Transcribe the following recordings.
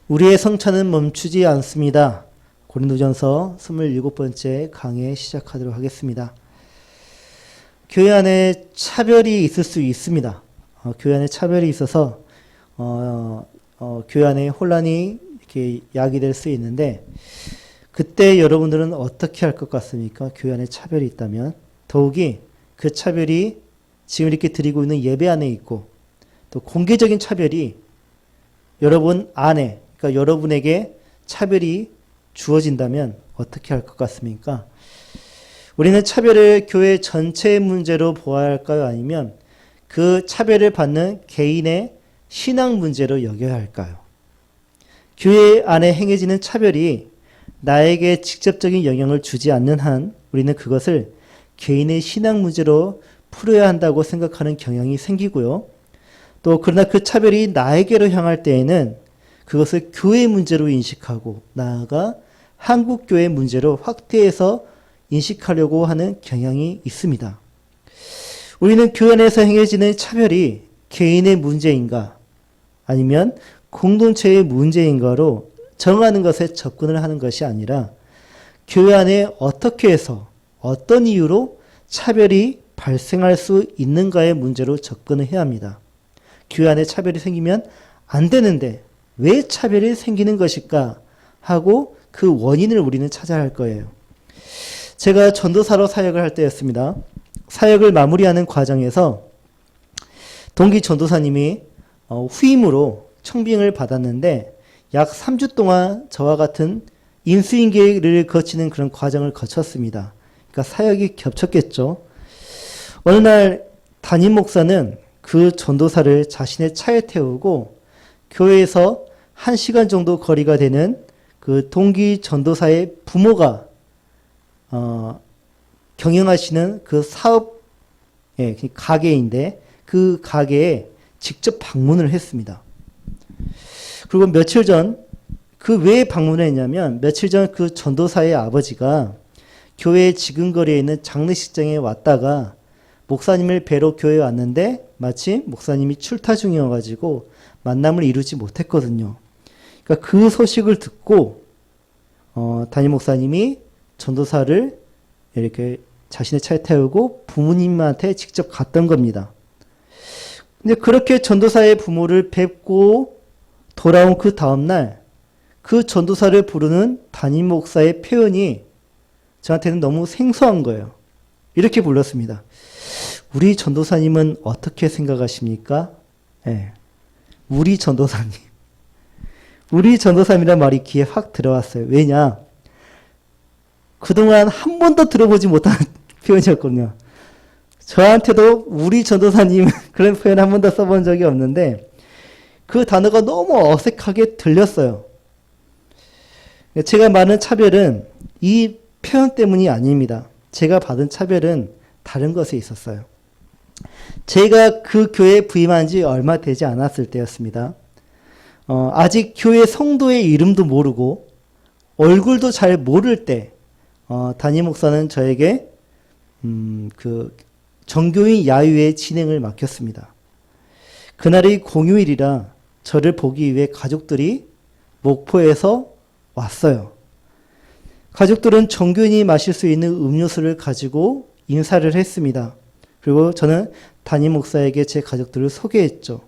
우리의 성찬은 멈추지 않습니다. 고린도전서 27번째 강해 시작하도록 하겠습니다. 교회 안에 차별이 있을 수 있습니다. 교회 안에 차별이 있어서 교회 안에 혼란이 이렇게 야기될 수 있는데, 그때 여러분들은 어떻게 할 것 같습니까? 교회 안에 차별이 있다면. 더욱이 그 차별이 지금 이렇게 드리고 있는 예배 안에 있고, 또 공개적인 차별이 여러분 안에, 그러니까 여러분에게 차별이 주어진다면 어떻게 할 것 같습니까? 우리는 차별을 교회 전체의 문제로 보아야 할까요? 아니면 그 차별을 받는 개인의 신앙 문제로 여겨야 할까요? 교회 안에 행해지는 차별이 나에게 직접적인 영향을 주지 않는 한 우리는 그것을 개인의 신앙 문제로 풀어야 한다고 생각하는 경향이 생기고요. 또 그러나 그 차별이 나에게로 향할 때에는 그것을 교회 문제로 인식하고 나아가 한국교회 문제로 확대해서 인식하려고 하는 경향이 있습니다. 우리는 교회 안에서 행해지는 차별이 개인의 문제인가 아니면 공동체의 문제인가로 정하는 것에 접근을 하는 것이 아니라 교회 안에 어떻게 해서 어떤 이유로 차별이 발생할 수 있는가의 문제로 접근을 해야 합니다. 교회 안에 차별이 생기면 안 되는데 왜 차별이 생기는 것일까 하고 그 원인을 우리는 찾아야 할 거예요. 제가 전도사로 사역을 할 때였습니다. 사역을 마무리하는 과정에서 동기 전도사님이 후임으로 청빙을 받았는데 약 3주 동안 저와 같은 인수인계를 거치는 그런 과정을 거쳤습니다. 그러니까 사역이 겹쳤겠죠. 어느 날 담임 목사는 그 전도사를 자신의 차에 태우고 교회에서 1시간 정도 거리가 되는 그 동기 전도사의 부모가 경영하시는 그 사업 가게인데 그 가게에 직접 방문을 했습니다. 그리고 며칠 전 그 왜 방문을 했냐면 며칠 전 그 전도사의 아버지가 교회 지근거리에 있는 장례식장에 왔다가 목사님을 뵈러 교회에 왔는데 마침 목사님이 출타 중이어가지고 만남을 이루지 못했거든요. 그러니까 그 소식을 듣고 담임 목사님이 전도사를 이렇게 자신의 차에 태우고 부모님한테 직접 갔던 겁니다. 근데 그렇게 전도사의 부모를 뵙고 돌아온 그 다음날 그 전도사를 부르는 담임 목사의 표현이 저한테는 너무 생소한 거예요. 이렇게 불렀습니다. 우리 전도사님은 어떻게 생각하십니까? 네. 우리 전도사님. 우리 전도사님이란 말이 귀에 확 들어왔어요. 왜냐? 그동안 한 번도 들어보지 못한 표현이었거든요. 저한테도 우리 전도사님 그런 표현 한 번도 써본 적이 없는데 그 단어가 너무 어색하게 들렸어요. 제가 받은 차별은 이 표현 때문이 아닙니다. 제가 받은 차별은 다른 것에 있었어요. 제가 그 교회에 부임한 지 얼마 되지 않았을 때였습니다. 아직 교회 성도의 이름도 모르고 얼굴도 잘 모를 때 담임 목사는 저에게 그 정교인 야유회 진행을 맡겼습니다. 그날이 공휴일이라 저를 보기 위해 가족들이 목포에서 왔어요. 가족들은 정교인이 마실 수 있는 음료수를 가지고 인사를 했습니다. 그리고 저는 담임 목사에게 제 가족들을 소개했죠.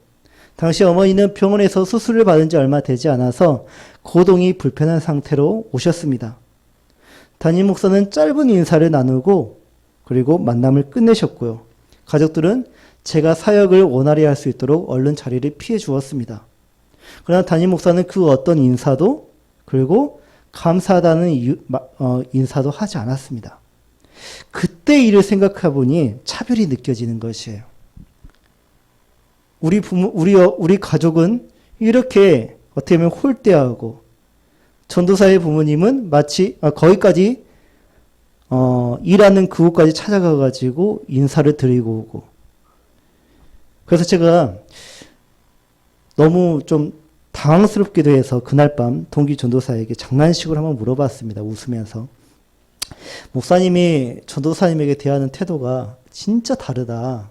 당시 어머니는 병원에서 수술을 받은 지 얼마 되지 않아서 거동이 불편한 상태로 오셨습니다. 담임 목사는 짧은 인사를 나누고 그리고 만남을 끝내셨고요. 가족들은 제가 사역을 원활히 할 수 있도록 얼른 자리를 피해 주었습니다. 그러나 담임 목사는 그 어떤 인사도 그리고 감사하다는 인사도 하지 않았습니다. 그때 일을 생각해 보니 차별이 느껴지는 것이에요. 우리 가족은 이렇게 어떻게 보면 홀대하고 전도사의 부모님은 마치 거기까지 일하는 그곳까지 찾아가가지고 인사를 드리고 오고. 그래서 제가 너무 좀 당황스럽기도 해서 그날 밤 동기 전도사에게 장난식으로 한번 물어봤습니다. 웃으면서. 목사님이 전도사님에게 대하는 태도가 진짜 다르다.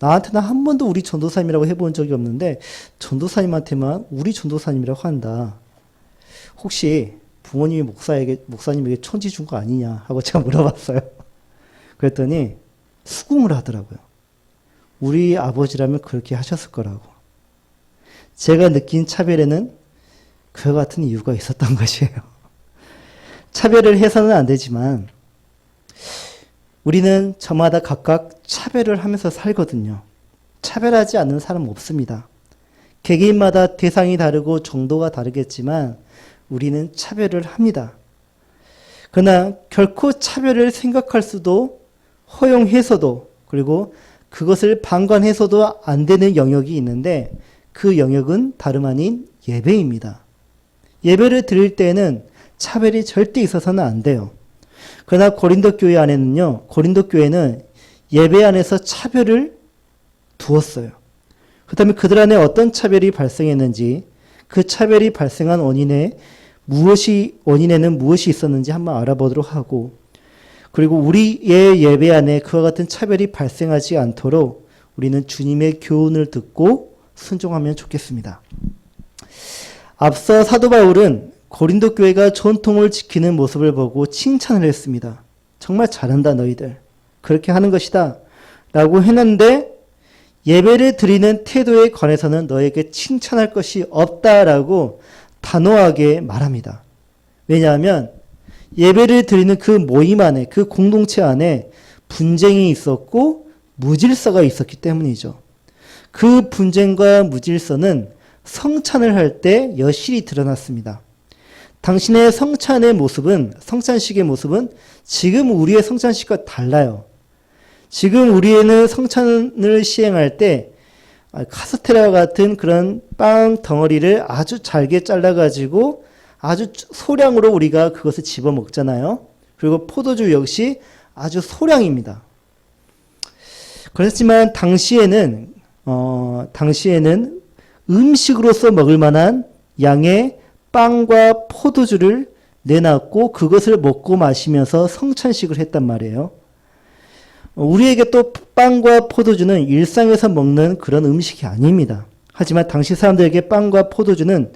나한테는 한 번도 우리 전도사님이라고 해본 적이 없는데 전도사님한테만 우리 전도사님이라고 한다. 혹시 부모님이 목사님에게 천지 준 거 아니냐 하고 제가 물어봤어요. 그랬더니 수긍을 하더라고요. 우리 아버지라면 그렇게 하셨을 거라고. 제가 느낀 차별에는 그와 같은 이유가 있었던 것이에요. 차별을 해서는 안 되지만 우리는 저마다 각각 차별을 하면서 살거든요. 차별하지 않는 사람은 없습니다. 개개인마다 대상이 다르고 정도가 다르겠지만 우리는 차별을 합니다. 그러나 결코 차별을 생각할 수도 허용해서도 그리고 그것을 방관해서도 안 되는 영역이 있는데 그 영역은 다름 아닌 예배입니다. 예배를 드릴 때에는 차별이 절대 있어서는 안 돼요. 그러나 고린도 교회 안에는요, 고린도 교회는 예배 안에서 차별을 두었어요. 그 다음에 그들 안에 어떤 차별이 발생했는지, 그 차별이 발생한 원인에는 무엇이 있었는지 한번 알아보도록 하고, 그리고 우리의 예배 안에 그와 같은 차별이 발생하지 않도록 우리는 주님의 교훈을 듣고 순종하면 좋겠습니다. 앞서 사도 바울은 고린도 교회가 전통을 지키는 모습을 보고 칭찬을 했습니다. 정말 잘한다 너희들. 그렇게 하는 것이다. 라고 했는데 예배를 드리는 태도에 관해서는 너에게 칭찬할 것이 없다라고 단호하게 말합니다. 왜냐하면 예배를 드리는 그 모임 안에, 그 공동체 안에 분쟁이 있었고 무질서가 있었기 때문이죠. 그 분쟁과 무질서는 성찬을 할 때 여실히 드러났습니다. 당신의 성찬의 모습은, 성찬식의 모습은 지금 우리의 성찬식과 달라요. 지금 우리는 성찬을 시행할 때 카스테라 같은 그런 빵 덩어리를 아주 잘게 잘라가지고 아주 소량으로 우리가 그것을 집어 먹잖아요. 그리고 포도주 역시 아주 소량입니다. 그렇지만 당시에는 음식으로서 먹을 만한 양의 빵과 포도주를 내놨고 그것을 먹고 마시면서 성찬식을 했단 말이에요. 우리에게 또 빵과 포도주는 일상에서 먹는 그런 음식이 아닙니다. 하지만 당시 사람들에게 빵과 포도주는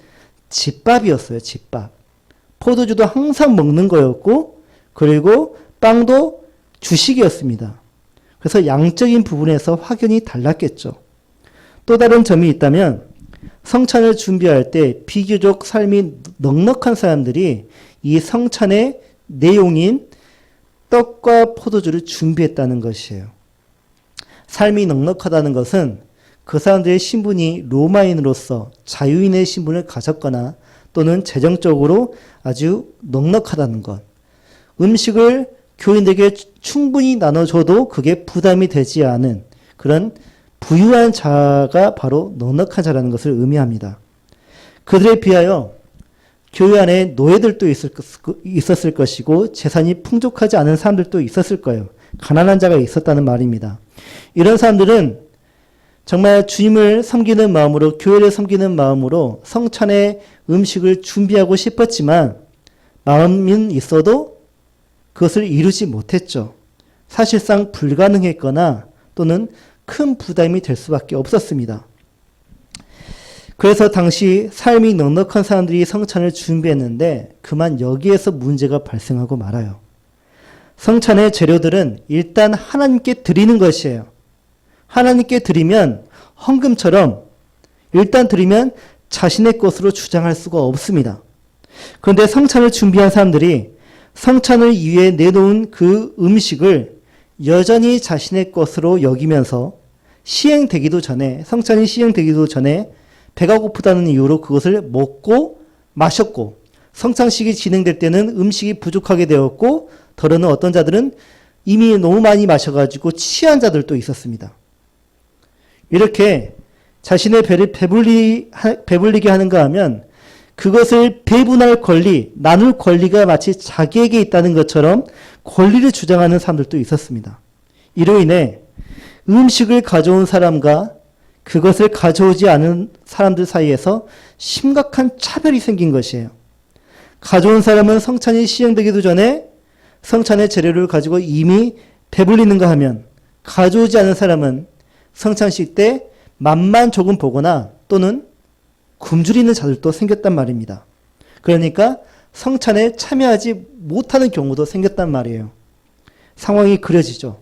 집밥이었어요. 집밥. 포도주도 항상 먹는 거였고 그리고 빵도 주식이었습니다. 그래서 양적인 부분에서 확연히 달랐겠죠. 또 다른 점이 있다면 성찬을 준비할 때 비교적 삶이 넉넉한 사람들이 이 성찬의 내용인 떡과 포도주를 준비했다는 것이에요. 삶이 넉넉하다는 것은 그 사람들의 신분이 로마인으로서 자유인의 신분을 가졌거나 또는 재정적으로 아주 넉넉하다는 것. 음식을 교인들에게 충분히 나눠줘도 그게 부담이 되지 않은 그런 부유한 자가 바로 넉넉한 자라는 것을 의미합니다. 그들에 비하여 교회 안에 노예들도 있었을 것이고 재산이 풍족하지 않은 사람들도 있었을 거예요. 가난한 자가 있었다는 말입니다. 이런 사람들은 정말 주님을 섬기는 마음으로 교회를 섬기는 마음으로 성찬의 음식을 준비하고 싶었지만 마음은 있어도 그것을 이루지 못했죠. 사실상 불가능했거나 또는 큰 부담이 될 수밖에 없었습니다. 그래서 당시 삶이 넉넉한 사람들이 성찬을 준비했는데 그만 여기에서 문제가 발생하고 말아요. 성찬의 재료들은 일단 하나님께 드리는 것이에요. 하나님께 드리면 헌금처럼 일단 드리면 자신의 것으로 주장할 수가 없습니다. 그런데 성찬을 준비한 사람들이 성찬을 위해 내놓은 그 음식을 여전히 자신의 것으로 여기면서 성찬이 시행되기도 전에 배가 고프다는 이유로 그것을 먹고 마셨고 성찬식이 진행될 때는 음식이 부족하게 되었고 더러는 어떤 자들은 이미 너무 많이 마셔가지고 취한 자들도 있었습니다. 이렇게 자신의 배를 배불리게 하는가 하면 그것을 배분할 권리, 나눌 권리가 마치 자기에게 있다는 것처럼 권리를 주장하는 사람들도 있었습니다. 이로 인해 음식을 가져온 사람과 그것을 가져오지 않은 사람들 사이에서 심각한 차별이 생긴 것이에요. 가져온 사람은 성찬이 시행되기도 전에 성찬의 재료를 가지고 이미 배불리는가 하면 가져오지 않은 사람은 성찬식 때 맛만 조금 보거나 또는 굶주리는 자들도 생겼단 말입니다. 그러니까 성찬에 참여하지 못하는 경우도 생겼단 말이에요. 상황이 그려지죠.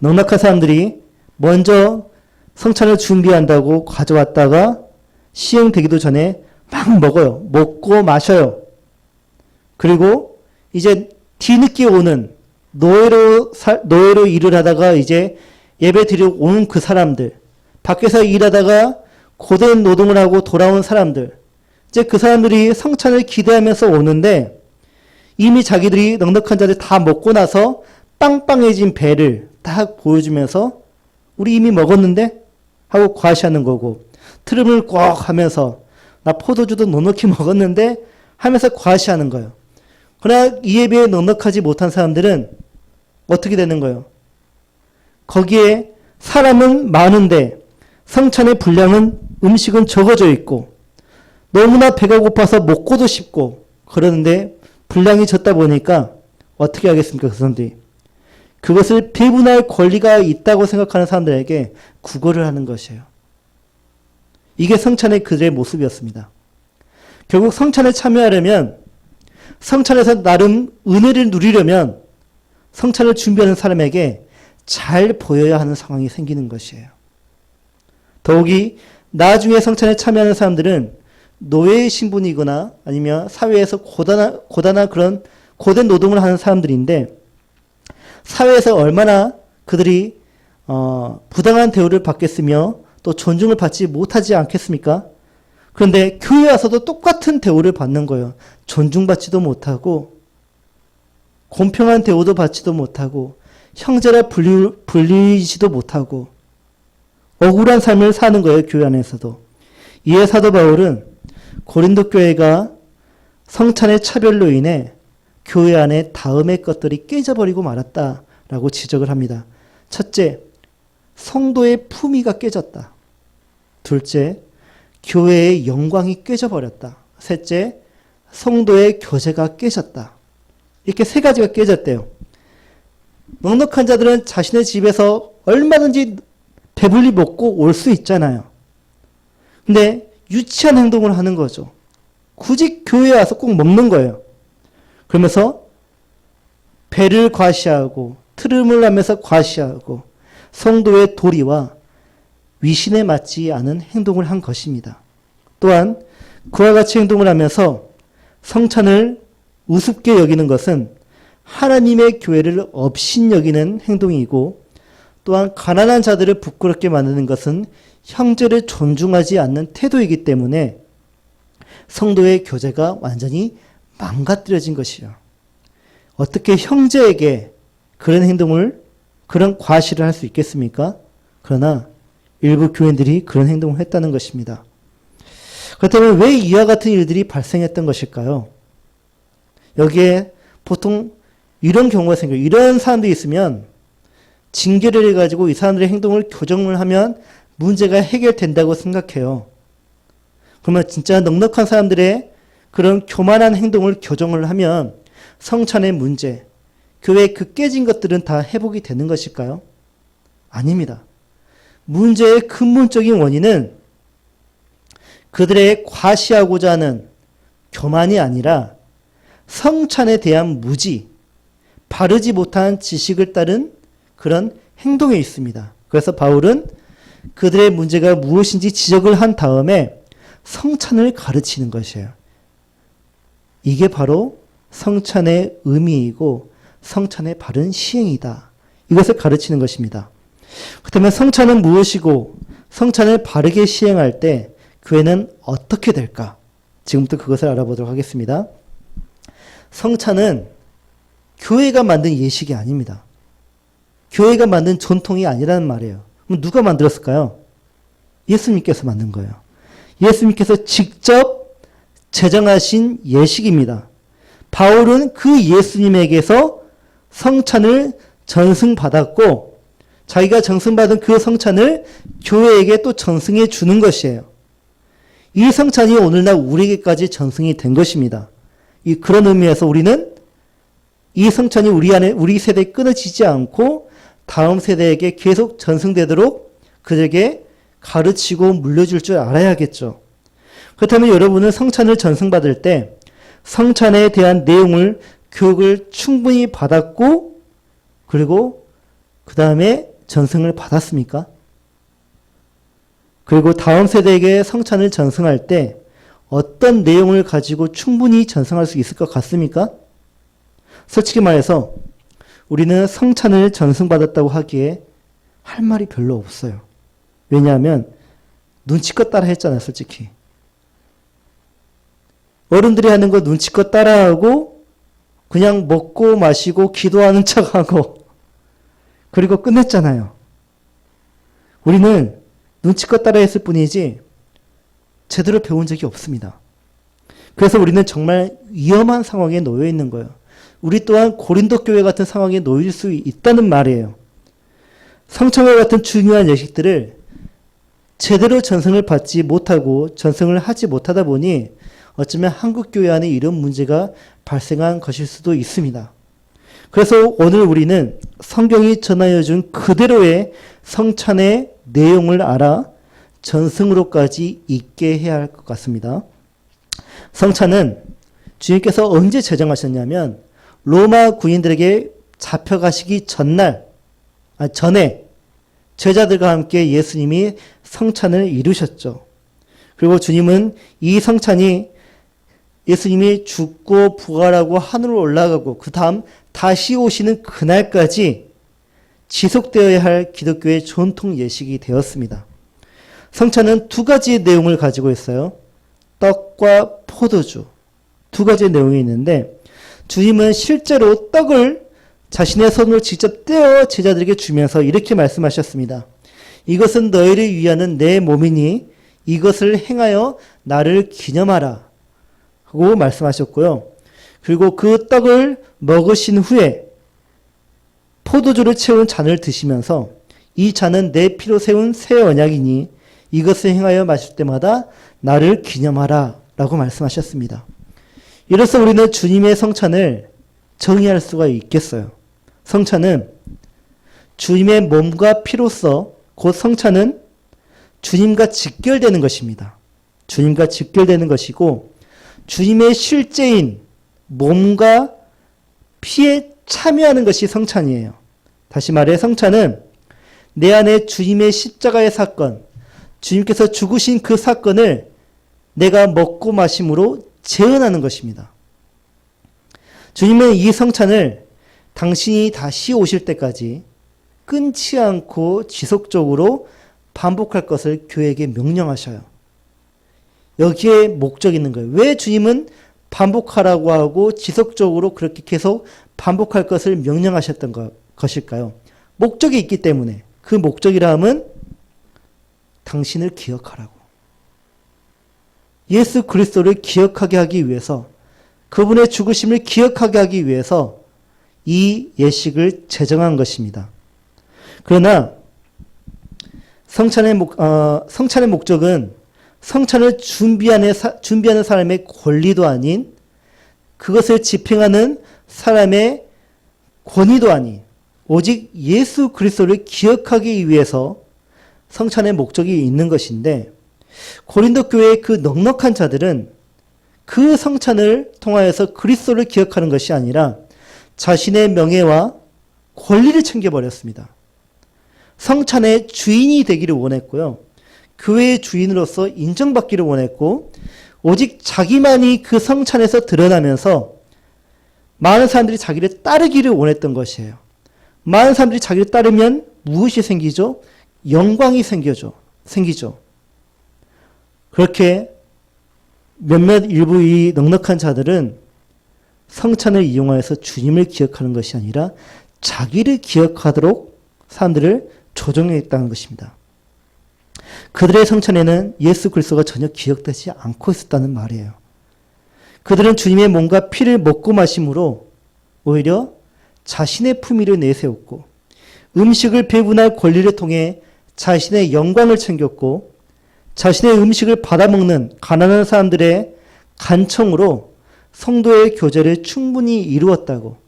넉넉한 사람들이 먼저 성찬을 준비한다고 가져왔다가 시행되기도 전에 막 먹어요. 먹고 마셔요. 그리고 이제 뒤늦게 오는 노예로 일을 하다가 이제 예배 드리러 오는 그 사람들, 밖에서 일하다가 고된 노동을 하고 돌아온 사람들, 이제 그 사람들이 성찬을 기대하면서 오는데 이미 자기들이 넉넉한 자들 다 먹고 나서 빵빵해진 배를 딱 보여주면서 우리 이미 먹었는데? 하고 과시하는 거고, 트름을 꽉 하면서 나 포도주도 넉넉히 먹었는데? 하면서 과시하는 거예요. 그러나 이에 비해 넉넉하지 못한 사람들은 어떻게 되는 거예요? 거기에 사람은 많은데 성찬의 분량은 음식은 적어져 있고 너무나 배가 고파서 먹고도 싶고 그러는데 분량이 적다 보니까 어떻게 하겠습니까? 그 사람들이. 그것을 배분할 권리가 있다고 생각하는 사람들에게 구걸을 하는 것이에요. 이게 성찬의 그들의 모습이었습니다. 결국 성찬에 참여하려면, 성찬에서 나름 은혜를 누리려면 성찬을 준비하는 사람에게 잘 보여야 하는 상황이 생기는 것이에요. 더욱이 나중에 성찬에 참여하는 사람들은 노예의 신분이거나 아니면 사회에서 고단한 그런 고된 노동을 하는 사람들인데 사회에서 얼마나 그들이 부당한 대우를 받겠으며 또 존중을 받지 못하지 않겠습니까? 그런데 교회에 와서도 똑같은 대우를 받는 거예요. 존중받지도 못하고 공평한 대우도 받지도 못하고 형제라 불리지도 못하고 억울한 삶을 사는 거예요. 교회 안에서도. 이에 사도 바울은 고린도 교회가 성찬의 차별로 인해 교회 안에 다음의 것들이 깨져버리고 말았다라고 지적을 합니다. 첫째, 성도의 품위가 깨졌다. 둘째, 교회의 영광이 깨져버렸다. 셋째, 성도의 교제가 깨졌다. 이렇게 세 가지가 깨졌대요. 넉넉한 자들은 자신의 집에서 얼마든지 배불리 먹고 올 수 있잖아요. 근데 유치한 행동을 하는 거죠. 굳이 교회에 와서 꼭 먹는 거예요. 그러면서 배를 과시하고 트름을 하면서 과시하고 성도의 도리와 위신에 맞지 않은 행동을 한 것입니다. 또한 그와 같이 행동을 하면서 성찬을 우습게 여기는 것은 하나님의 교회를 업신여기는 행동이고 또한 가난한 자들을 부끄럽게 만드는 것은 형제를 존중하지 않는 태도이기 때문에 성도의 교제가 완전히 망가뜨려진 것이요. 어떻게 형제에게 그런 행동을, 그런 과시를 할 수 있겠습니까? 그러나 일부 교인들이 그런 행동을 했다는 것입니다. 그렇다면 왜 이와 같은 일들이 발생했던 것일까요? 여기에 보통 이런 경우가 생겨요. 이런 사람들이 있으면 징계를 해가지고 이 사람들의 행동을 교정을 하면 문제가 해결된다고 생각해요. 그러면 진짜 넉넉한 사람들의 그런 교만한 행동을 교정을 하면 성찬의 문제, 교회의 그 깨진 것들은 다 회복이 되는 것일까요? 아닙니다. 문제의 근본적인 원인은 그들의 과시하고자 하는 교만이 아니라 성찬에 대한 무지, 바르지 못한 지식을 따른 그런 행동에 있습니다. 그래서 바울은 그들의 문제가 무엇인지 지적을 한 다음에 성찬을 가르치는 것이에요. 이게 바로 성찬의 의미이고 성찬의 바른 시행이다. 이것을 가르치는 것입니다. 그렇다면 성찬은 무엇이고 성찬을 바르게 시행할 때 교회는 어떻게 될까? 지금부터 그것을 알아보도록 하겠습니다. 성찬은 교회가 만든 예식이 아닙니다. 교회가 만든 전통이 아니라는 말이에요. 그럼 누가 만들었을까요? 예수님께서 만든 거예요. 예수님께서 직접 제정하신 예식입니다. 바울은 그 예수님에게서 성찬을 전승받았고 자기가 전승받은 그 성찬을 교회에게 또 전승해 주는 것이에요. 이 성찬이 오늘날 우리에게까지 전승이 된 것입니다. 그런 의미에서 우리는 이 성찬이 우리 세대에 끊어지지 않고 다음 세대에게 계속 전승되도록 그들에게 가르치고 물려줄 줄 알아야겠죠. 그렇다면 여러분은 성찬을 전승받을 때 성찬에 대한 내용을 교육을 충분히 받았고 그리고 그 다음에 전승을 받았습니까? 그리고 다음 세대에게 성찬을 전승할 때 어떤 내용을 가지고 충분히 전승할 수 있을 것 같습니까? 솔직히 말해서 우리는 성찬을 전승받았다고 하기에 할 말이 별로 없어요. 왜냐하면 눈치껏 따라 했잖아요, 솔직히. 어른들이 하는 거 눈치껏 따라하고 그냥 먹고 마시고 기도하는 척하고 그리고 끝냈잖아요. 우리는 눈치껏 따라했을 뿐이지 제대로 배운 적이 없습니다. 그래서 우리는 정말 위험한 상황에 놓여 있는 거예요. 우리 또한 고린도 교회 같은 상황에 놓일 수 있다는 말이에요. 성찬과 같은 중요한 예식들을 제대로 전승을 받지 못하고 전승을 하지 못하다 보니 어쩌면 한국 교회 안에 이런 문제가 발생한 것일 수도 있습니다. 그래서 오늘 우리는 성경이 전하여 준 그대로의 성찬의 내용을 알아 전승으로까지 있게 해야 할 것 같습니다. 성찬은 주님께서 언제 제정하셨냐면 로마 군인들에게 잡혀가시기 전에 제자들과 함께 예수님이 성찬을 이루셨죠. 그리고 주님은 이 성찬이 예수님이 죽고 부활하고 하늘로 올라가고 그 다음 다시 오시는 그날까지 지속되어야 할 기독교의 전통 예식이 되었습니다. 성찬은 두 가지의 내용을 가지고 있어요. 떡과 포도주. 두 가지의 내용이 있는데 주님은 실제로 떡을 자신의 손으로 직접 떼어 제자들에게 주면서 이렇게 말씀하셨습니다. 이것은 너희를 위하는 내 몸이니 이것을 행하여 나를 기념하라 하고 말씀하셨고요. 그리고 그 떡을 먹으신 후에 포도주를 채운 잔을 드시면서 이 잔은 내 피로 세운 새 언약이니 이것을 행하여 마실 때마다 나를 기념하라 라고 말씀하셨습니다. 이로써 우리는 주님의 성찬을 정의할 수가 있겠어요. 성찬은 주님의 몸과 피로서 곧 성찬은 주님과 직결되는 것입니다. 주님과 직결되는 것이고 주님의 실제인 몸과 피에 참여하는 것이 성찬이에요. 다시 말해 성찬은 내 안에 주님의 십자가의 사건, 주님께서 죽으신 그 사건을 내가 먹고 마심으로 재현하는 것입니다. 주님은 이 성찬을 당신이 다시 오실 때까지 끊지 않고 지속적으로 반복할 것을 교회에게 명령하셔요. 여기에 목적이 있는 거예요. 왜 주님은 반복하라고 하고 지속적으로 그렇게 계속 반복할 것을 명령하셨던 것일까요? 목적이 있기 때문에. 그 목적이라 함은 당신을 기억하라고. 예수 그리스도를 기억하게 하기 위해서, 그분의 죽으심을 기억하게 하기 위해서 이 예식을 제정한 것입니다. 그러나 성찬의 목적은 성찬을 준비하는 사람의 권리도 아닌, 그것을 집행하는 사람의 권위도 아닌, 오직 예수 그리스도를 기억하기 위해서 성찬의 목적이 있는 것인데, 고린도 교회의 그 넉넉한 자들은 그 성찬을 통하여서 그리스도를 기억하는 것이 아니라 자신의 명예와 권리를 챙겨버렸습니다. 성찬의 주인이 되기를 원했고요. 교회의 주인으로서 인정받기를 원했고, 오직 자기만이 그 성찬에서 드러나면서 많은 사람들이 자기를 따르기를 원했던 것이에요. 많은 사람들이 자기를 따르면 무엇이 생기죠? 영광이 생기죠. 그렇게 몇몇 일부 이 넉넉한 자들은 성찬을 이용하여서 주님을 기억하는 것이 아니라 자기를 기억하도록 사람들을 조종했다는 것입니다. 그들의 성찬에는 예수 그리스도가 전혀 기억되지 않고 있었다는 말이에요. 그들은 주님의 몸과 피를 먹고 마심으로 오히려 자신의 품위를 내세웠고, 음식을 배분할 권리를 통해 자신의 영광을 챙겼고, 자신의 음식을 받아먹는 가난한 사람들의 간청으로 성도의 교제를 충분히 이루었다고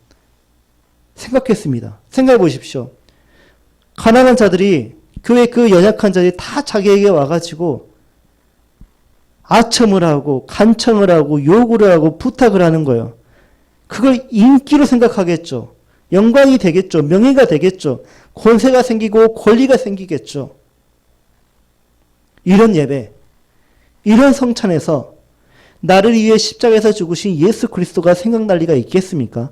생각했습니다. 생각해 보십시오. 가난한 자들이 교회 그 연약한 자들이 다 자기에게 와가지고 아첨을 하고 간청을 하고 요구를 하고 부탁을 하는 거예요. 그걸 인기로 생각하겠죠. 영광이 되겠죠. 명예가 되겠죠. 권세가 생기고 권리가 생기겠죠. 이런 예배, 이런 성찬에서 나를 위해 십자가에서 죽으신 예수 그리스도가 생각날 리가 있겠습니까?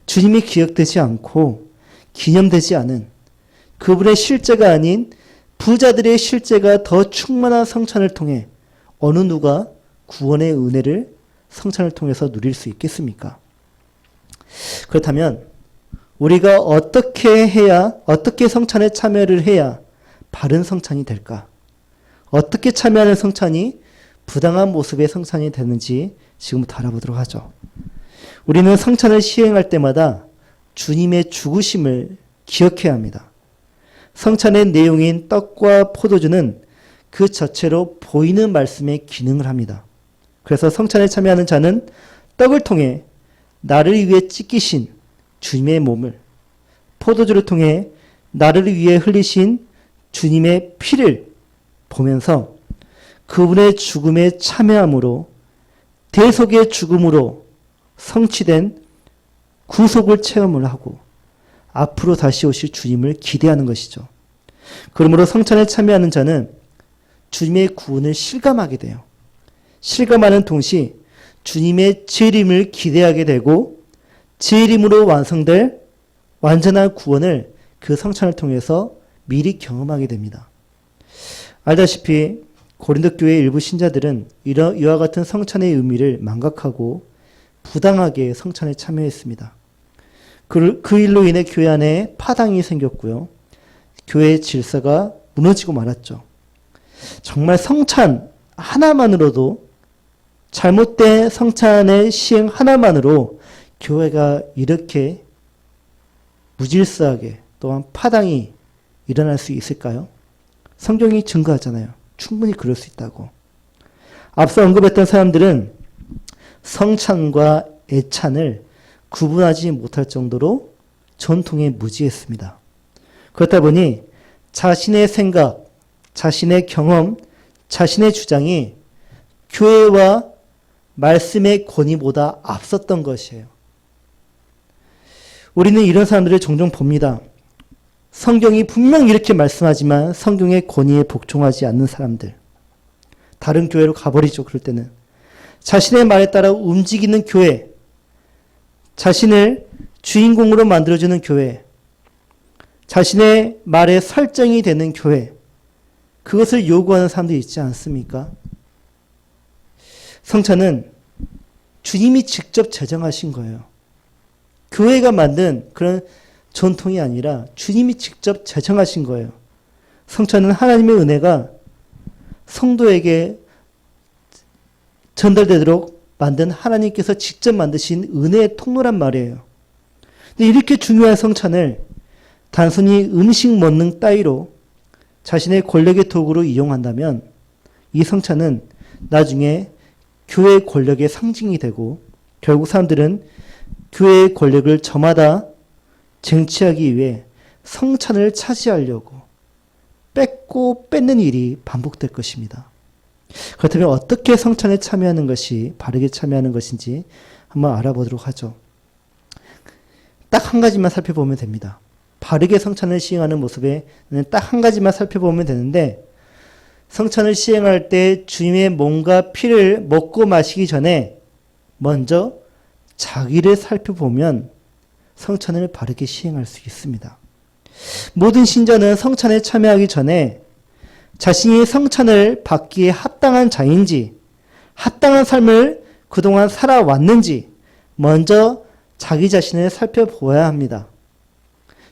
주님이 기억되지 않고 기념되지 않은 그분의 실제가 아닌 부자들의 실제가 더 충만한 성찬을 통해 어느 누가 구원의 은혜를 성찬을 통해서 누릴 수 있겠습니까? 그렇다면 우리가 어떻게 성찬에 참여를 해야 바른 성찬이 될까? 어떻게 참여하는 성찬이 부당한 모습의 성찬이 되는지 지금부터 알아보도록 하죠. 우리는 성찬을 시행할 때마다 주님의 죽으심을 기억해야 합니다. 성찬의 내용인 떡과 포도주는 그 자체로 보이는 말씀의 기능을 합니다. 그래서 성찬에 참여하는 자는 떡을 통해 나를 위해 찢기신 주님의 몸을, 포도주를 통해 나를 위해 흘리신 주님의 피를 보면서 그분의 죽음에 참여함으로 대속의 죽음으로 성취된 구속을 체험을 하고 앞으로 다시 오실 주님을 기대하는 것이죠. 그러므로 성찬에 참여하는 자는 주님의 구원을 실감하게 돼요. 실감하는 동시에 주님의 재림을 기대하게 되고 재림으로 완성될 완전한 구원을 그 성찬을 통해서 미리 경험하게 됩니다. 알다시피 고린도 교회의 일부 신자들은 이와 같은 성찬의 의미를 망각하고 부당하게 성찬에 참여했습니다. 그 일로 인해 교회 안에 파당이 생겼고요. 교회의 질서가 무너지고 말았죠. 정말 성찬 하나만으로도, 잘못된 성찬의 시행 하나만으로 교회가 이렇게 무질서하게 또한 파당이 일어날 수 있을까요? 성경이 증거하잖아요. 충분히 그럴 수 있다고. 앞서 언급했던 사람들은 성찬과 애찬을 구분하지 못할 정도로 전통에 무지했습니다. 그렇다 보니 자신의 생각, 자신의 경험, 자신의 주장이 교회와 말씀의 권위보다 앞섰던 것이에요. 우리는 이런 사람들을 종종 봅니다. 성경이 분명 이렇게 말씀하지만 성경의 권위에 복종하지 않는 사람들. 다른 교회로 가버리죠. 그럴 때는. 자신의 말에 따라 움직이는 교회, 자신을 주인공으로 만들어주는 교회, 자신의 말에 설정이 되는 교회, 그것을 요구하는 사람들이 있지 않습니까? 성찬은 주님이 직접 제정하신 거예요. 교회가 만든 그런 전통이 아니라 주님이 직접 제정하신 거예요. 성찬은 하나님의 은혜가 성도에게 전달되도록 만든 하나님께서 직접 만드신 은혜의 통로란 말이에요. 근데 이렇게 중요한 성찬을 단순히 음식 먹는 따위로 자신의 권력의 도구로 이용한다면 이 성찬은 나중에 교회의 권력의 상징이 되고 결국 사람들은 교회의 권력을 저마다 쟁취하기 위해 성찬을 차지하려고 뺏고 뺏는 일이 반복될 것입니다. 그렇다면 어떻게 성찬에 참여하는 것이 바르게 참여하는 것인지 한번 알아보도록 하죠. 딱 한 가지만 살펴보면 됩니다. 바르게 성찬을 시행하는 모습에는 딱 한 가지만 살펴보면 되는데 성찬을 시행할 때 주님의 몸과 피를 먹고 마시기 전에 먼저 자기를 살펴보면 성찬을 바르게 시행할 수 있습니다. 모든 신자는 성찬에 참여하기 전에 자신이 성찬을 받기에 합당한 자인지, 합당한 삶을 그동안 살아왔는지 먼저 자기 자신을 살펴보아야 합니다.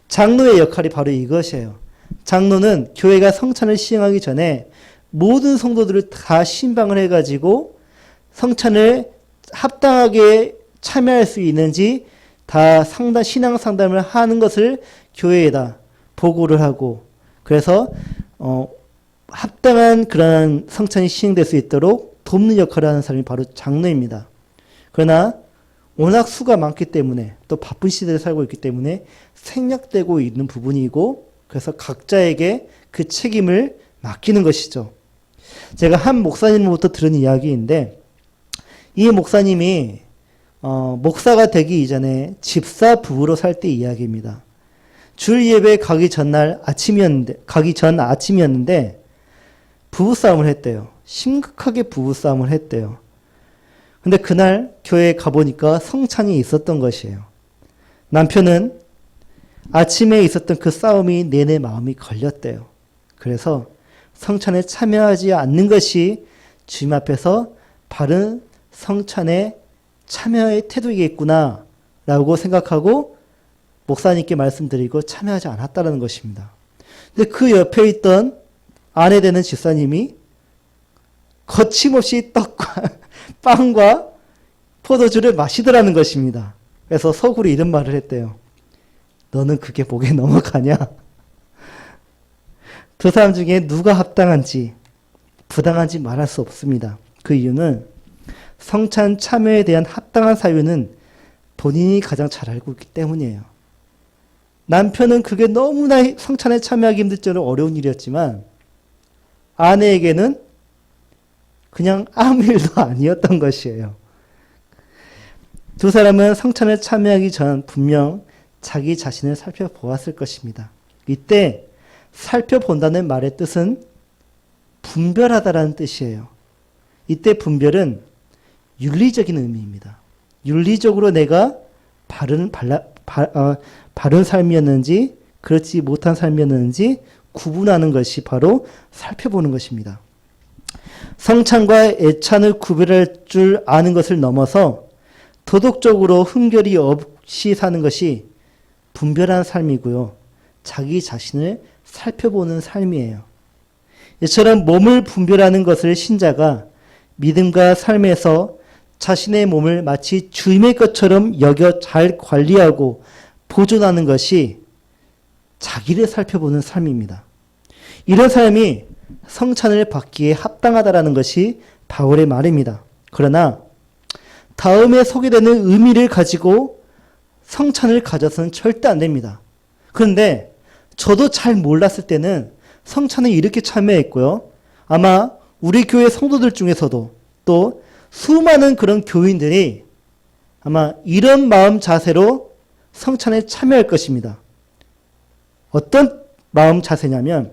장로의 역할이 바로 이것이에요. 장로는 교회가 성찬을 시행하기 전에 모든 성도들을 다 신방을 해가지고 성찬을 합당하게 참여할 수 있는지 다 신앙 상담을 하는 것을 교회에다 보고를 하고 그래서 합당한 그러한 성찬이 시행될 수 있도록 돕는 역할을 하는 사람이 바로 장로입니다. 그러나 워낙 수가 많기 때문에 또 바쁜 시대에 살고 있기 때문에 생략되고 있는 부분이고 그래서 각자에게 그 책임을 맡기는 것이죠. 제가 한 목사님으로부터 들은 이야기인데 이 목사님이 목사가 되기 이전에 집사 부부로 살 때 이야기입니다. 줄 예배 가기 전 아침이었는데 부부싸움을 했대요. 심각하게 부부싸움을 했대요. 근데 그날 교회에 가보니까 성찬이 있었던 것이에요. 남편은 아침에 있었던 그 싸움이 내내 마음이 걸렸대요. 그래서 성찬에 참여하지 않는 것이 주님 앞에서 바른 성찬에 참여의 태도이겠구나 라고 생각하고 목사님께 말씀드리고 참여하지 않았다는 것입니다. 근데 그 옆에 있던 아내 되는 집사님이 거침없이 떡과 빵과 포도주를 마시더라는 것입니다. 그래서 속으로 이런 말을 했대요. 너는 그게 목에 넘어가냐? 두 사람 중에 누가 합당한지 부당한지 말할 수 없습니다. 그 이유는 성찬 참여에 대한 합당한 사유는 본인이 가장 잘 알고 있기 때문이에요. 남편은 그게 너무나 성찬에 참여하기 힘들 정도로 어려운 일이었지만 아내에게는 그냥 아무 일도 아니었던 것이에요. 두 사람은 성찬에 참여하기 전 분명 자기 자신을 살펴보았을 것입니다. 이때 살펴본다는 말의 뜻은 분별하다라는 뜻이에요. 이때 분별은 윤리적인 의미입니다. 윤리적으로 내가 바른 삶이었는지 그렇지 못한 삶이었는지 구분하는 것이 바로 살펴보는 것입니다. 성찬과 애찬을 구별할 줄 아는 것을 넘어서 도덕적으로 흠결이 없이 사는 것이 분별한 삶이고요. 자기 자신을 살펴보는 삶이에요. 이처럼 몸을 분별하는 것을 신자가 믿음과 삶에서 자신의 몸을 마치 주님의 것처럼 여겨 잘 관리하고 보존하는 것이 자기를 살펴보는 삶입니다. 이런 삶이 성찬을 받기에 합당하다라는 것이 바울의 말입니다. 그러나 다음에 소개되는 의미를 가지고 성찬을 가져서는 절대 안 됩니다. 그런데 저도 잘 몰랐을 때는 성찬에 이렇게 참여했고요. 아마 우리 교회 성도들 중에서도 또 수많은 그런 교인들이 아마 이런 마음 자세로 성찬에 참여할 것입니다. 어떤 마음 자세냐면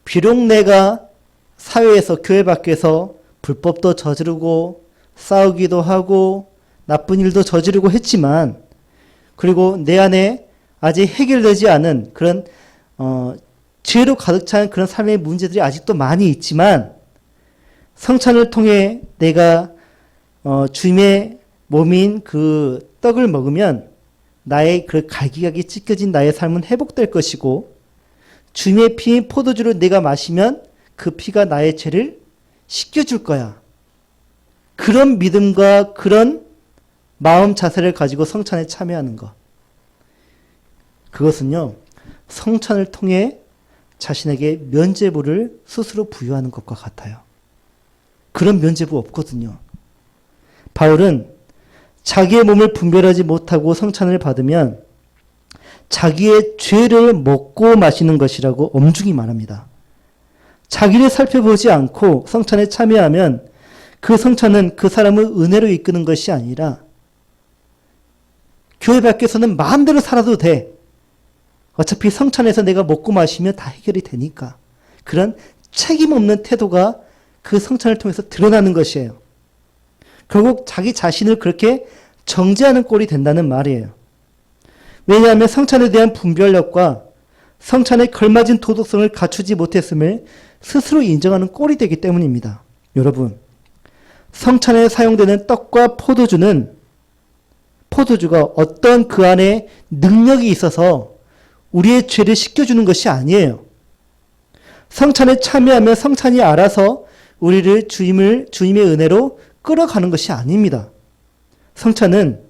비록 내가 사회에서 교회 밖에서 불법도 저지르고 싸우기도 하고 나쁜 일도 저지르고 했지만 그리고 내 안에 아직 해결되지 않은 그런 죄로 가득 찬 그런 삶의 문제들이 아직도 많이 있지만 성찬을 통해 내가 주님의 몸인 그 떡을 먹으면 나의 그 갈기갈기 찢겨진 나의 삶은 회복될 것이고 주님의 피인 포도주를 내가 마시면 그 피가 나의 죄를 씻겨줄 거야. 그런 믿음과 그런 마음 자세를 가지고 성찬에 참여하는 것. 그것은요, 성찬을 통해 자신에게 면죄부를 스스로 부여하는 것과 같아요. 그런 면죄부 없거든요. 바울은 자기의 몸을 분별하지 못하고 성찬을 받으면 자기의 죄를 먹고 마시는 것이라고 엄중히 말합니다. 자기를 살펴보지 않고 성찬에 참여하면 그 성찬은 그 사람을 은혜로 이끄는 것이 아니라 교회 밖에서는 마음대로 살아도 돼. 어차피 성찬에서 내가 먹고 마시면 다 해결이 되니까. 그런 책임 없는 태도가 그 성찬을 통해서 드러나는 것이에요. 결국 자기 자신을 그렇게 정죄하는 꼴이 된다는 말이에요. 왜냐하면 성찬에 대한 분별력과 성찬에 걸맞은 도덕성을 갖추지 못했음을 스스로 인정하는 꼴이 되기 때문입니다. 여러분, 성찬에 사용되는 떡과 포도주가 어떤 그 안에 능력이 있어서 우리의 죄를 씻겨주는 것이 아니에요. 성찬에 참여하면 성찬이 알아서 우리를 주님의 은혜로 끌어가는 것이 아닙니다. 성찬은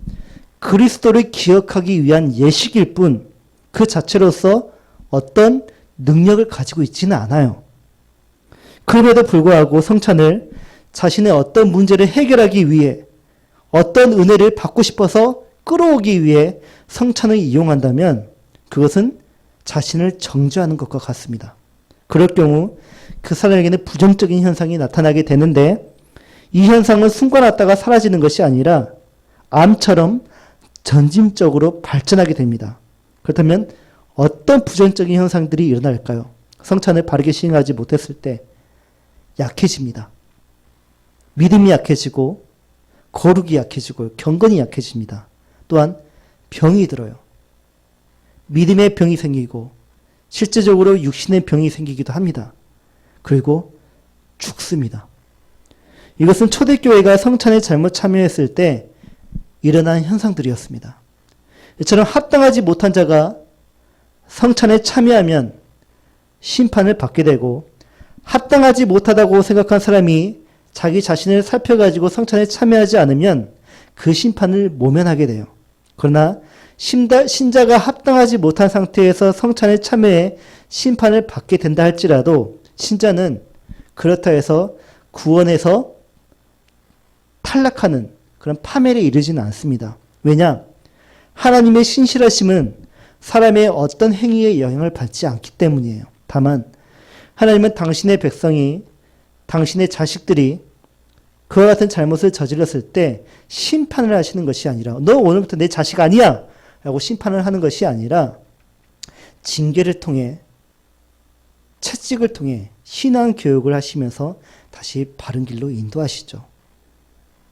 그리스도를 기억하기 위한 예식일 뿐 그 자체로서 어떤 능력을 가지고 있지는 않아요. 그럼에도 불구하고 성찬을 자신의 어떤 문제를 해결하기 위해 어떤 은혜를 받고 싶어서 끌어오기 위해 성찬을 이용한다면 그것은 자신을 정죄하는 것과 같습니다. 그럴 경우 그 사람에게는 부정적인 현상이 나타나게 되는데 이 현상은 순간 왔다가 사라지는 것이 아니라 암처럼 점진적으로 발전하게 됩니다. 그렇다면 어떤 부정적인 현상들이 일어날까요? 성찬을 바르게 시행하지 못했을 때 약해집니다. 믿음이 약해지고 거룩이 약해지고 경건이 약해집니다. 또한 병이 들어요. 믿음의 병이 생기고 실제적으로 육신의 병이 생기기도 합니다. 그리고 죽습니다. 이것은 초대교회가 성찬에 잘못 참여했을 때 일어난 현상들이었습니다. 이처럼 합당하지 못한 자가 성찬에 참여하면 심판을 받게 되고 합당하지 못하다고 생각한 사람이 자기 자신을 살펴가지고 성찬에 참여하지 않으면 그 심판을 모면하게 돼요. 그러나 신자가 합당하지 못한 상태에서 성찬에 참여해 심판을 받게 된다 할지라도 신자는 그렇다 해서 구원에서 탈락하는 그런 파멸에 이르지는 않습니다. 왜냐? 하나님의 신실하심은 사람의 어떤 행위에 영향을 받지 않기 때문이에요. 다만 하나님은 당신의 백성이, 당신의 자식들이 그와 같은 잘못을 저질렀을 때 심판을 하시는 것이 아니라 너 오늘부터 내 자식 아니야! 라고 심판을 하는 것이 아니라 징계를 통해 채찍을 통해 신앙 교육을 하시면서 다시 바른 길로 인도하시죠.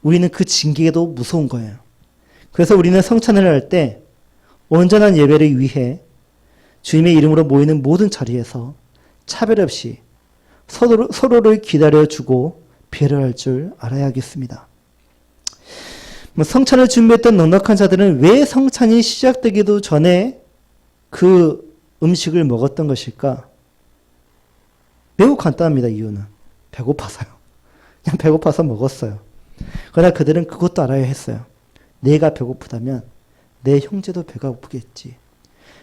우리는 그 징계도 무서운 거예요. 그래서 우리는 성찬을 할 때 온전한 예배를 위해 주님의 이름으로 모이는 모든 자리에서 차별 없이 서로를 기다려주고 배려할 줄 알아야겠습니다. 성찬을 준비했던 넉넉한 자들은 왜 성찬이 시작되기도 전에 그 음식을 먹었던 것일까? 매우 간단합니다. 이유는 배고파서요. 그냥 배고파서 먹었어요. 그러나 그들은 그것도 알아야 했어요. 내가 배고프다면 내 형제도 배가 고프겠지.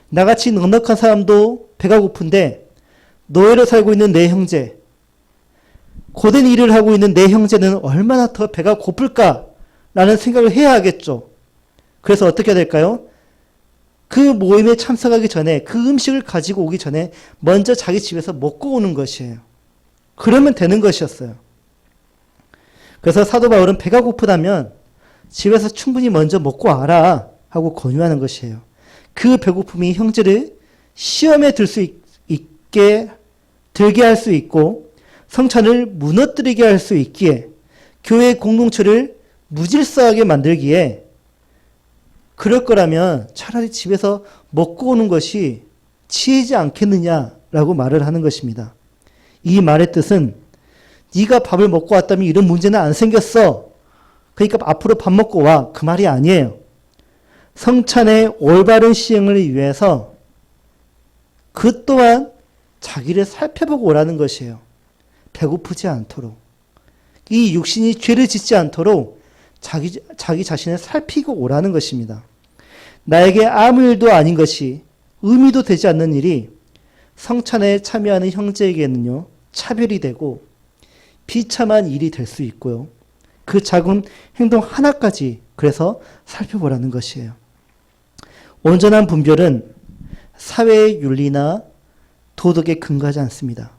나같이 넉넉한 사람도 배가 고픈데 노예로 살고 있는 내 형제, 고된 일을 하고 있는 내 형제는 얼마나 더 배가 고플까라는 생각을 해야 하겠죠. 그래서 어떻게 해야 될까요? 그 모임에 참석하기 전에 그 음식을 가지고 오기 전에 먼저 자기 집에서 먹고 오는 것이에요. 그러면 되는 것이었어요. 그래서 사도 바울은 배가 고프다면 집에서 충분히 먼저 먹고 와라 하고 권유하는 것이에요. 그 배고픔이 형제를 시험에 들게 할 수 있고 성찬을 무너뜨리게 할 수 있기에 교회 공동체를 무질서하게 만들기에 그럴 거라면 차라리 집에서 먹고 오는 것이 지혜지 않겠느냐라고 말을 하는 것입니다. 이 말의 뜻은 네가 밥을 먹고 왔다면 이런 문제는 안 생겼어. 그러니까 앞으로 밥 먹고 와. 그 말이 아니에요. 성찬의 올바른 시행을 위해서 그 또한 자기를 살펴보고 오라는 것이에요. 배고프지 않도록. 이 육신이 죄를 짓지 않도록 자기 자신을 살피고 오라는 것입니다. 나에게 아무 일도 아닌 것이 의미도 되지 않는 일이 성찬에 참여하는 형제에게는요, 차별이 되고 비참한 일이 될 수 있고요. 그 작은 행동 하나까지 그래서 살펴보라는 것이에요. 온전한 분별은 사회의 윤리나 도덕에 근거하지 않습니다.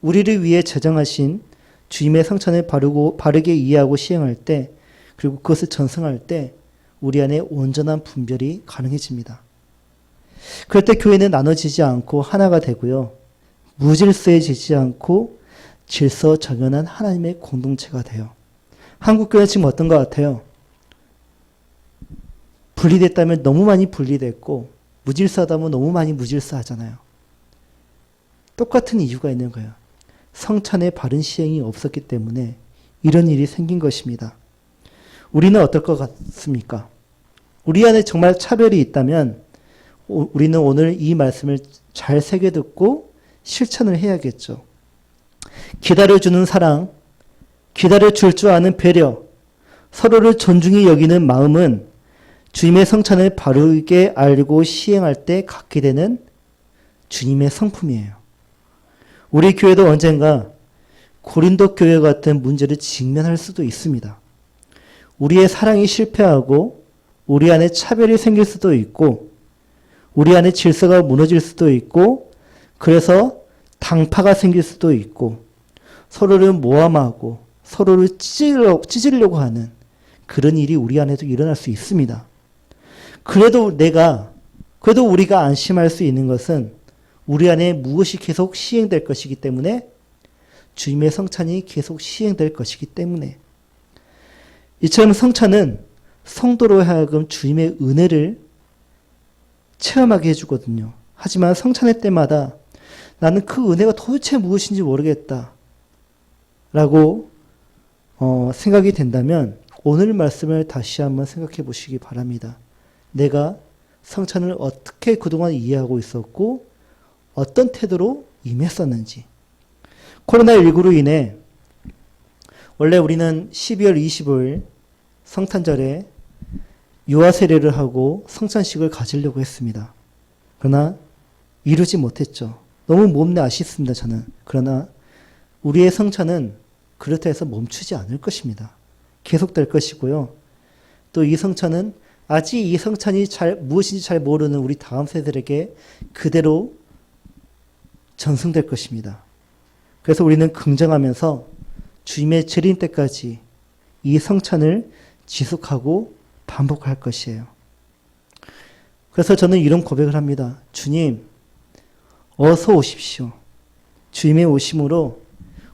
우리를 위해 제정하신 주님의 성찬을 바르게 이해하고 시행할 때, 그리고 그것을 전승할 때 우리 안에 온전한 분별이 가능해집니다. 그럴 때 교회는 나눠지지 않고 하나가 되고요. 무질서해지지 않고 질서정연한 하나님의 공동체가 돼요. 한국교회는 지금 어떤 것 같아요? 분리됐다면 너무 많이 분리됐고 무질서하다면 너무 많이 무질서하잖아요. 똑같은 이유가 있는 거예요. 성찬의 바른 시행이 없었기 때문에 이런 일이 생긴 것입니다. 우리는 어떨 것 같습니까? 우리 안에 정말 차별이 있다면 우리는 오늘 이 말씀을 잘 새겨듣고 실천을 해야겠죠. 기다려주는 사랑, 기다려줄 줄 아는 배려, 서로를 존중히 여기는 마음은 주님의 성찬을 바르게 알고 시행할 때 갖게 되는 주님의 성품이에요. 우리 교회도 언젠가 고린도 교회 같은 문제를 직면할 수도 있습니다. 우리의 사랑이 실패하고 우리 안에 차별이 생길 수도 있고 우리 안에 질서가 무너질 수도 있고, 그래서 당파가 생길 수도 있고, 서로를 모함하고 서로를 찢으려고 하는 그런 일이 우리 안에도 일어날 수 있습니다. 그래도 우리가 안심할 수 있는 것은 우리 안에 무엇이 계속 시행될 것이기 때문에, 주님의 성찬이 계속 시행될 것이기 때문에, 이처럼 성찬은 성도로 하여금 주님의 은혜를 체험하게 해주거든요. 하지만 성찬의 때마다 나는 그 은혜가 도대체 무엇인지 모르겠다 라고 생각이 된다면 오늘 말씀을 다시 한번 생각해 보시기 바랍니다. 내가 성찬을 어떻게 그동안 이해하고 있었고 어떤 태도로 임했었는지. 코로나19로 인해 원래 우리는 12월 25일 성탄절에 유아 세례를 하고 성찬식을 가지려고 했습니다. 그러나 이루지 못했죠. 너무 몸내 아쉽습니다, 저는. 그러나 우리의 성찬은 그렇다 해서 멈추지 않을 것입니다. 계속될 것이고요. 또 이 성찬은 아직 이 성찬이 무엇인지 잘 모르는 우리 다음 세대들에게 그대로 전승될 것입니다. 그래서 우리는 긍정하면서 주님의 재림 때까지 이 성찬을 지속하고 반복할 것이에요. 그래서 저는 이런 고백을 합니다. 주님, 어서 오십시오. 주님의 오심으로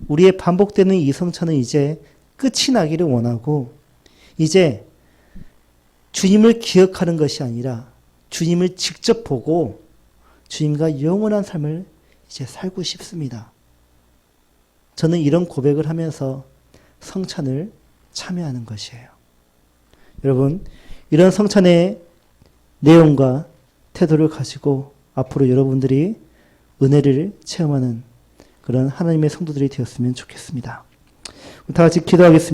우리의 반복되는 이 성찬은 이제 끝이 나기를 원하고, 이제 주님을 기억하는 것이 아니라 주님을 직접 보고 주님과 영원한 삶을 이제 살고 싶습니다. 저는 이런 고백을 하면서 성찬을 참여하는 것이에요. 여러분, 이런 성찬의 내용과 태도를 가지고 앞으로 여러분들이 은혜를 체험하는 그런 하나님의 성도들이 되었으면 좋겠습니다. 다 같이 기도하겠습니다.